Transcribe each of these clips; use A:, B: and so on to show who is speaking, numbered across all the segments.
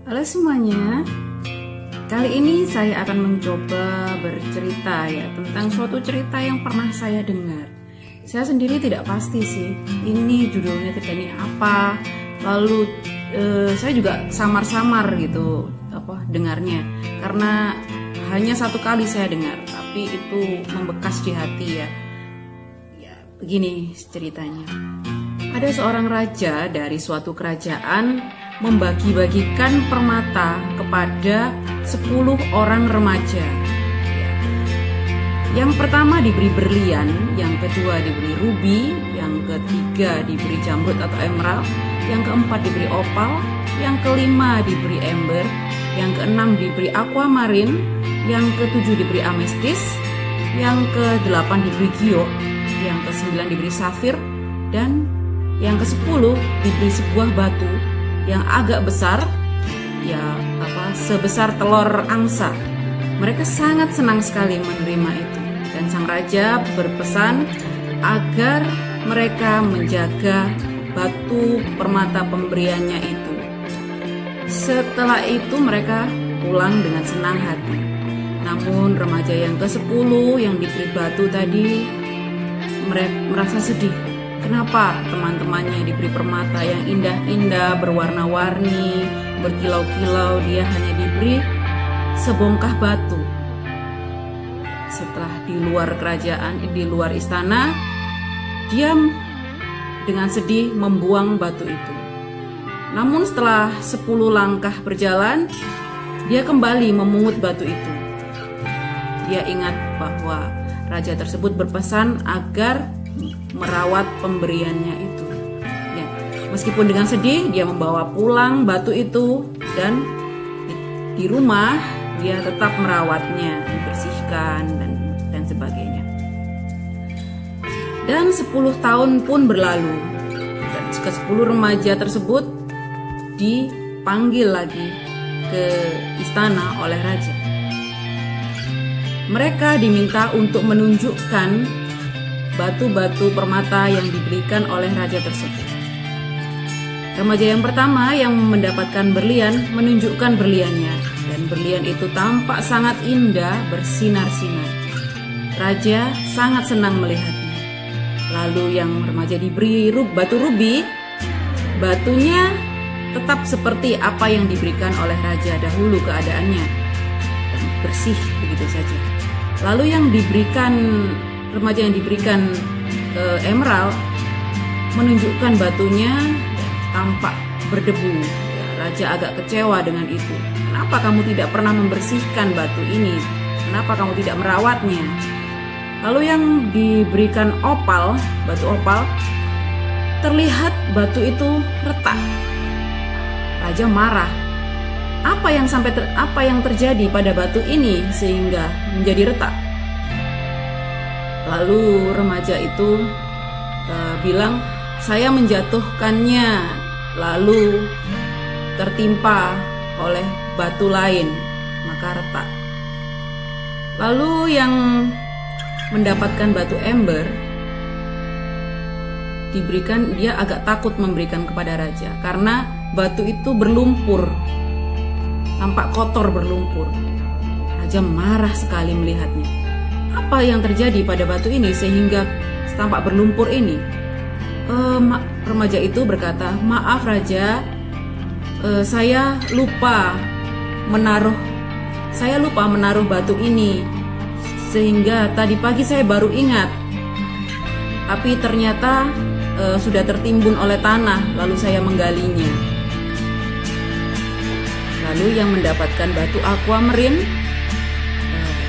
A: Halo semuanya, kali ini saya akan mencoba bercerita ya tentang suatu cerita yang pernah saya dengar. Saya sendiri tidak pasti sih, ini judulnya cerita ini apa. Lalu saya juga samar-samar gitu dengarnya, karena hanya satu kali saya dengar, tapi itu membekas di hati ya. Begini ceritanya. Ada seorang raja dari suatu kerajaan membagi-bagikan permata kepada 10 orang remaja. Yang pertama diberi berlian, yang kedua diberi rubi, yang ketiga diberi jamrut atau emerald, yang keempat diberi opal, yang kelima diberi ember, yang keenam diberi aquamarine, yang ketujuh diberi amethyst, yang ke-8 diberi giok, yang ke-9 diberi safir, dan yang ke-10 diberi sebuah batu yang agak besar, sebesar telur angsa. Mereka sangat senang sekali menerima itu, dan sang raja berpesan agar mereka menjaga batu permata pemberiannya itu. Setelah itu mereka pulang dengan senang hati. Namun remaja yang ke-10 yang diberi batu tadi merasa sedih. Kenapa teman-temannya diberi permata yang indah-indah, berwarna-warni, berkilau-kilau, dia hanya diberi sebongkah batu. Setelah di luar kerajaan, di luar istana, dia dengan sedih membuang batu itu. Namun setelah 10 langkah berjalan, dia kembali memungut batu itu. Dia ingat bahwa raja tersebut berpesan agar merawat pemberiannya itu. Ya, meskipun dengan sedih, dia membawa pulang batu itu, dan di rumah dia tetap merawatnya, dibersihkan dan sebagainya. Dan 10 tahun pun berlalu, dan ke-10 remaja tersebut dipanggil lagi ke istana oleh raja. Mereka diminta untuk menunjukkan batu-batu permata yang diberikan oleh raja tersebut. Remaja yang pertama yang mendapatkan berlian menunjukkan berliannya, dan berlian itu tampak sangat indah, bersinar-sinar. Raja sangat senang melihatnya. Lalu yang remaja diberi batu rubi, batunya tetap seperti apa yang diberikan oleh raja dahulu keadaannya, dan bersih begitu saja. Lalu yang remaja yang diberikan emerald menunjukkan batunya tampak berdebu. Raja agak kecewa dengan itu. Kenapa kamu tidak pernah membersihkan batu ini? Kenapa kamu tidak merawatnya? Lalu yang diberikan opal, batu opal, terlihat batu itu retak. Raja marah. Apa yang terjadi pada batu ini sehingga menjadi retak? Lalu remaja itu bilang, saya menjatuhkannya lalu tertimpa oleh batu lain, maka retak. Lalu yang mendapatkan batu ember dia agak takut memberikan kepada raja karena batu itu berlumpur, tampak kotor berlumpur. Raja marah sekali melihatnya. Apa yang terjadi pada batu ini sehingga tampak berlumpur ini? Remaja itu berkata, maaf raja, saya lupa menaruh batu ini, sehingga tadi pagi saya baru ingat, tapi ternyata sudah tertimbun oleh tanah, lalu saya menggalinya. Lalu yang mendapatkan batu aquamarine,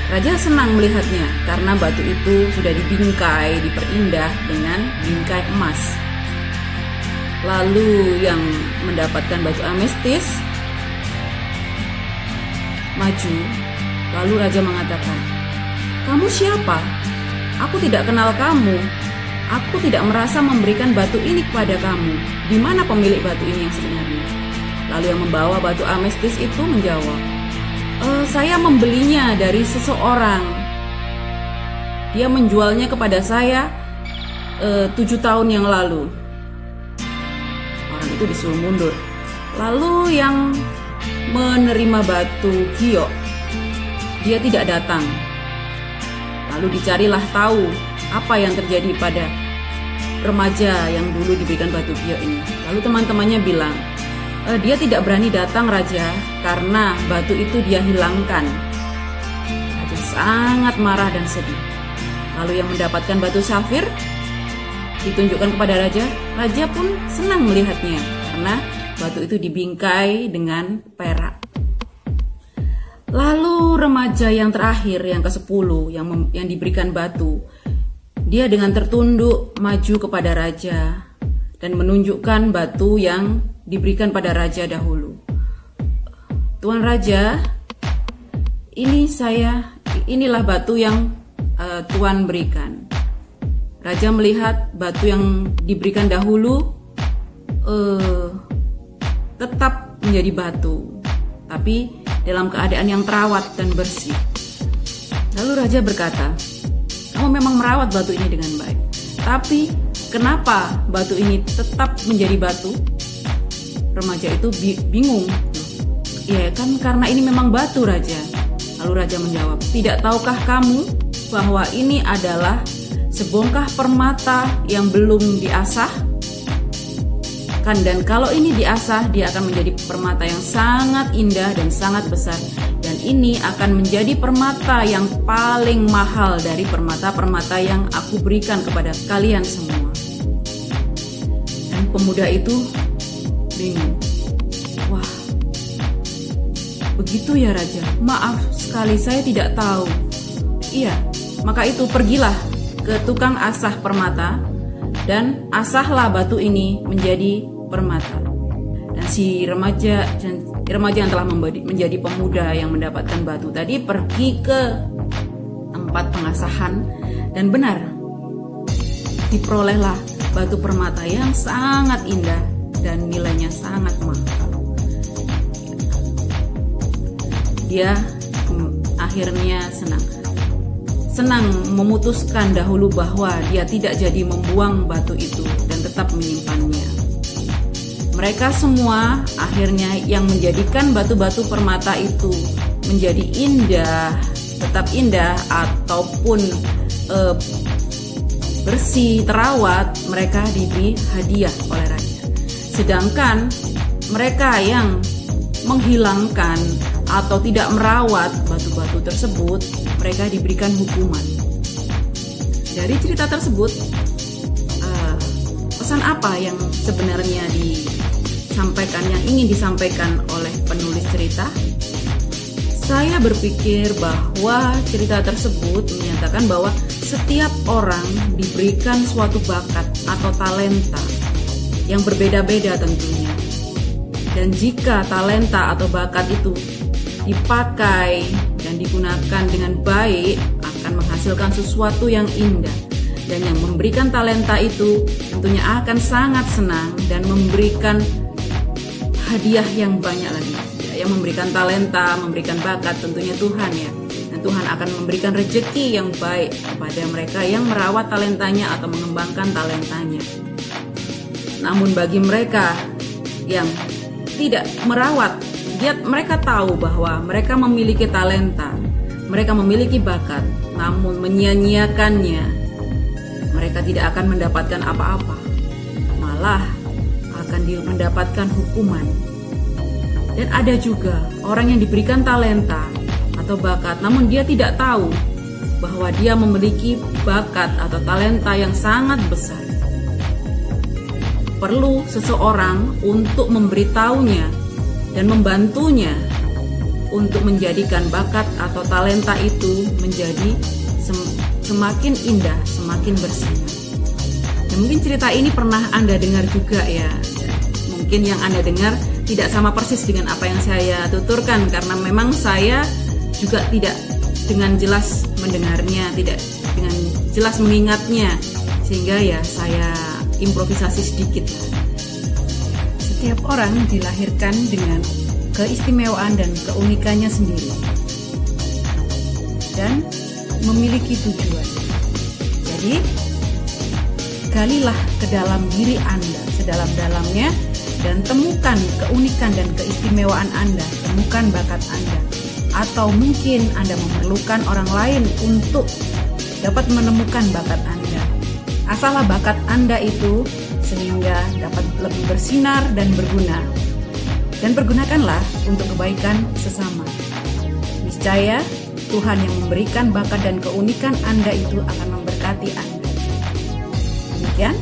A: raja senang melihatnya karena batu itu sudah dibingkai, diperindah dengan bingkai emas. Lalu yang mendapatkan batu amethyst maju. Lalu raja mengatakan, kamu siapa? Aku tidak kenal kamu. Aku tidak merasa memberikan batu ini kepada kamu. Di mana pemilik batu ini yang sebenarnya? Lalu yang membawa batu amethyst itu menjawab, saya membelinya dari seseorang. Dia menjualnya kepada saya 7 tahun yang lalu. Orang itu disuruh mundur. Lalu yang menerima batu giok, dia tidak datang. Lalu dicarilah tahu apa yang terjadi pada remaja yang dulu diberikan batu giok ini. Lalu teman-temannya bilang, dia tidak berani datang Raja karena batu itu dia hilangkan. Raja sangat marah dan sedih. Lalu yang mendapatkan batu safir ditunjukkan kepada Raja. Raja pun senang melihatnya karena batu itu dibingkai dengan perak. Lalu remaja yang terakhir, yang ke-10, yang diberikan batu, dia dengan tertunduk maju kepada Raja dan menunjukkan batu yang diberikan pada Raja dahulu. Tuan Raja, inilah batu yang Tuan berikan. Raja melihat batu yang diberikan dahulu tetap menjadi batu, tapi dalam keadaan yang terawat dan bersih. Lalu Raja berkata, kamu memang merawat batu ini dengan baik, tapi kenapa batu ini tetap menjadi batu? Remaja itu bingung. Ya kan karena ini memang batu Raja. Lalu Raja menjawab, tidak tahukah kamu bahwa ini adalah sebongkah permata yang belum diasah? Dan kalau ini diasah, dia akan menjadi permata yang sangat indah dan sangat besar. Dan ini akan menjadi permata yang paling mahal dari permata-permata yang aku berikan kepada kalian semua. Dan pemuda itu bingung. Wah, begitu ya Raja? Maaf sekali, saya tidak tahu. Iya, maka itu pergilah ke tukang asah permata dan asahlah batu ini menjadi permata. Dan si remaja yang telah menjadi pemuda yang mendapatkan batu tadi pergi ke tempat pengasahan dan benar diperolehlah batu permata yang sangat indah dan nilainya sangat mahal. Dia akhirnya senang memutuskan dahulu bahwa dia tidak jadi membuang batu itu dan tetap menyimpannya. Mereka semua akhirnya yang menjadikan batu-batu permata itu menjadi indah, tetap indah ataupun bersih, terawat, mereka diberi hadiah oleh Raja. Sedangkan mereka yang menghilangkan atau tidak merawat batu-batu tersebut, mereka diberikan hukuman. Dari cerita tersebut, pesan apa yang sebenarnya yang ingin disampaikan oleh penulis cerita? Saya berpikir bahwa cerita tersebut menyatakan bahwa setiap orang diberikan suatu bakat atau talenta yang berbeda-beda tentunya. Dan jika talenta atau bakat itu dipakai dan digunakan dengan baik, akan menghasilkan sesuatu yang indah. Dan yang memberikan talenta itu tentunya akan sangat senang dan memberikan hadiah yang banyak lagi. Yang memberikan talenta, memberikan bakat tentunya Tuhan ya. Dan Tuhan akan memberikan rezeki yang baik kepada mereka yang merawat talentanya atau mengembangkan talentanya. Namun bagi mereka yang tidak merawat, mereka tahu bahwa mereka memiliki talenta, mereka memiliki bakat, namun menyia-nyiakannya, mereka tidak akan mendapatkan apa-apa, malah akan mendapatkan hukuman. Dan ada juga orang yang diberikan talenta atau bakat, namun dia tidak tahu bahwa dia memiliki bakat atau talenta yang sangat besar. Perlu seseorang untuk memberitahunya dan membantunya untuk menjadikan bakat atau talenta itu menjadi semakin indah, semakin bersinar. Dan mungkin cerita ini pernah Anda dengar juga ya. Mungkin yang Anda dengar tidak sama persis dengan apa yang saya tuturkan, karena memang saya juga tidak dengan jelas mendengarnya, tidak dengan jelas mengingatnya, sehingga ya saya improvisasi sedikit. Setiap orang dilahirkan dengan keistimewaan dan keunikannya sendiri dan memiliki tujuan. Jadi galilah ke dalam diri Anda sedalam-dalamnya dan temukan keunikan dan keistimewaan Anda, temukan bakat Anda. Atau mungkin Anda memerlukan orang lain untuk dapat menemukan bakat Anda. Asahlah bakat Anda itu sehingga dapat lebih bersinar dan berguna. Dan pergunakanlah untuk kebaikan sesama. Niscaya Tuhan yang memberikan bakat dan keunikan Anda itu akan memberkati Anda. Demikian,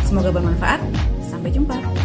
A: semoga bermanfaat. Sampai jumpa.